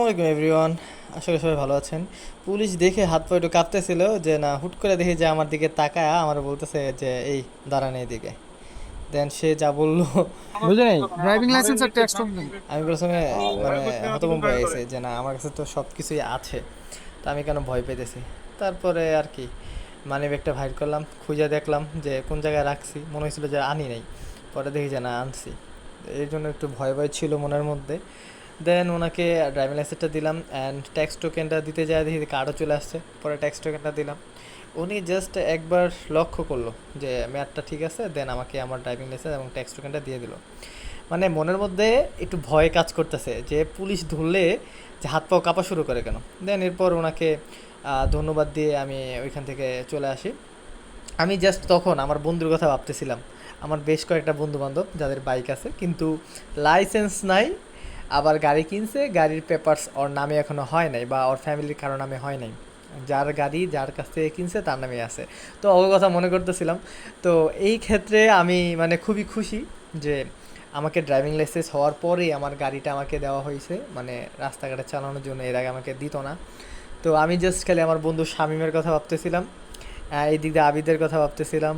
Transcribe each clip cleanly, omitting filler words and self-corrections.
আলাইকুম এভরিওয়ান। আশা করি সবাই ভালো আছেন। পুলিশ দেখে হাত পা একটু কাঁপতেছিল যে না, হুট করে দেখি যে আমার দিকে তাকায় আমার বলতেছে যে এই দাঁড়ান এইদিকে। দেন সে যা বললো বুঝে নাই ড্রাইভিং লাইসেন্স আর ট্যাক্স কম নেই। আমি প্রথমে মানে হতভম্ব হয়ে গেছি যে না, আমার কাছে তো সব কিছুই আছে, তা আমি কেন ভয় পেতেছি। তারপরে আর কি মানি ব্যাগটা বাইর করলাম, খুঁজে দেখলাম যে কোন জায়গায় রাখছি, মনে হয়েছিল যে আনি নাই, পরে দেখি যে না আনছি। এই জন্য একটু ভয় ভয় ছিল মনের মধ্যে। দেন ওনাকে ড্রাইভিং লাইসেন্সটা দিলাম অ্যান্ড ট্যাক্স টোকেনটা দিতে যায় দেখি কার্ডও চলে আসছে, পরে ট্যাক্স টোকেনটা দিলাম। উনি জাস্ট একবার লক্ষ্য করলো যে ম্যাটটা ঠিক আছে, দেন আমাকে আমার ড্রাইভিং লাইসেন্স এবং ট্যাক্স টোকেনটা দিয়ে দিল। মানে মনের মধ্যে একটু ভয় কাজ করতেছে যে পুলিশ ধরলে যে হাত পাও কাঁপা শুরু করে কেন। দেন এরপর ওনাকে ধন্যবাদ দিয়ে আমি ওইখান থেকে চলে আসি। আমি জাস্ট তখন আমার বন্ধুর কথা ভাবতেছিলাম। আমার বেশ কয়েকটা বন্ধু বান্ধব যাদের বাইক আছে কিন্তু লাইসেন্স নাই, আবার গাড়ি কিনছে, গাড়ির পেপারস ওর নামে এখনও হয় নাই বা ওর ফ্যামিলির কারো নামে হয় নাই। যার গাড়ি যার কাছ থেকে কিনছে তার নামে আছে। তো ওর কথা মনে করতেছিলাম। তো এই ক্ষেত্রে আমি মানে খুবই খুশি যে আমাকে ড্রাইভিং লাইসেন্স হওয়ার পরেই আমার গাড়িটা আমাকে দেওয়া হয়েছে, মানে রাস্তাঘাটে চালানোর জন্য। এর আগে আমাকে দিত না। তো আমি জাস্ট খালি আমার বন্ধু শামীমের কথা ভাবতেছিলাম, এই দিক দিয়ে আবিদের কথা ভাবতেছিলাম,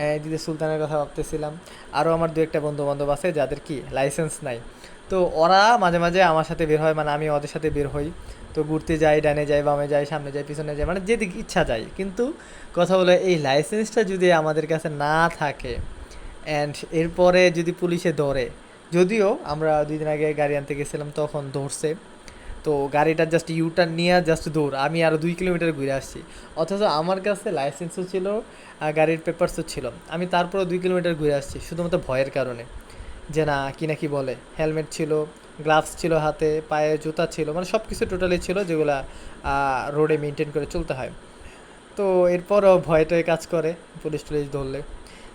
এই দিক দিয়ে সুলতানের কথা ভাবতেছিলাম। আরও আমার দু একটা বন্ধু বান্ধব আছে যাদের কি লাইসেন্স নাই। তো ওরা মাঝে মাঝে আমার সাথে বের হয়, মানে আমি ওদের সাথে বের হই। তো ঘুরতে যাই, ডানে যাই, বামে যাই, সামনে যাই, পিছনে যাই, মানে যেদিকে ইচ্ছা যাই। কিন্তু কথা হলো এই লাইসেন্সটা যদি আমাদের কাছে না থাকে অ্যান্ড এরপরে যদি পুলিশে ধরে, যদিও আমরা 2 দিন আগে গাড়ি আনতে গেছিলাম তখন ধরছে, তো গাড়িটা জাস্ট ইউটার্ন নিয়ে জাস্ট দৌড়, আমি আরও 2 কিলোমিটার ঘুরে আসছি। অথচ আমার কাছে লাইসেন্সও ছিল আর গাড়ির পেপারসও ছিল, আমি তারপরেও 2 কিলোমিটার ঘুরে আসছি শুধুমাত্র ভয়ের কারণে। যে না কি না কি বলে, হেলমেট ছিল, গ্লাভস ছিল হাতে, পায়ে জুতা ছিল, মানে সব কিছু টোটালি ছিল যেগুলা রোডে মেনটেন করে চলতে হয়। তো এরপরও ভয়টাই কাজ করে পুলিশ টুলিশ ধরলে।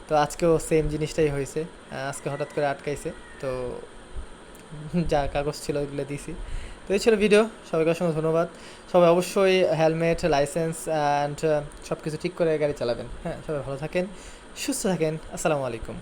তো আজকেও সেম জিনিসটাই হয়েছে। আজকে হঠাৎ করে আটকাইছে। তো যা কাগজ ছিল ওইগুলো দিছি। তো এই ছিল ভিডিও। সবাইকে অসংখ্য ধন্যবাদ। সবাই অবশ্যই হেলমেট, লাইসেন্স অ্যান্ড সব কিছু ঠিক করে গাড়ি চালাবেন। হ্যাঁ, সবাই ভালো থাকেন, সুস্থ থাকেন। আসসালামু আলাইকুম।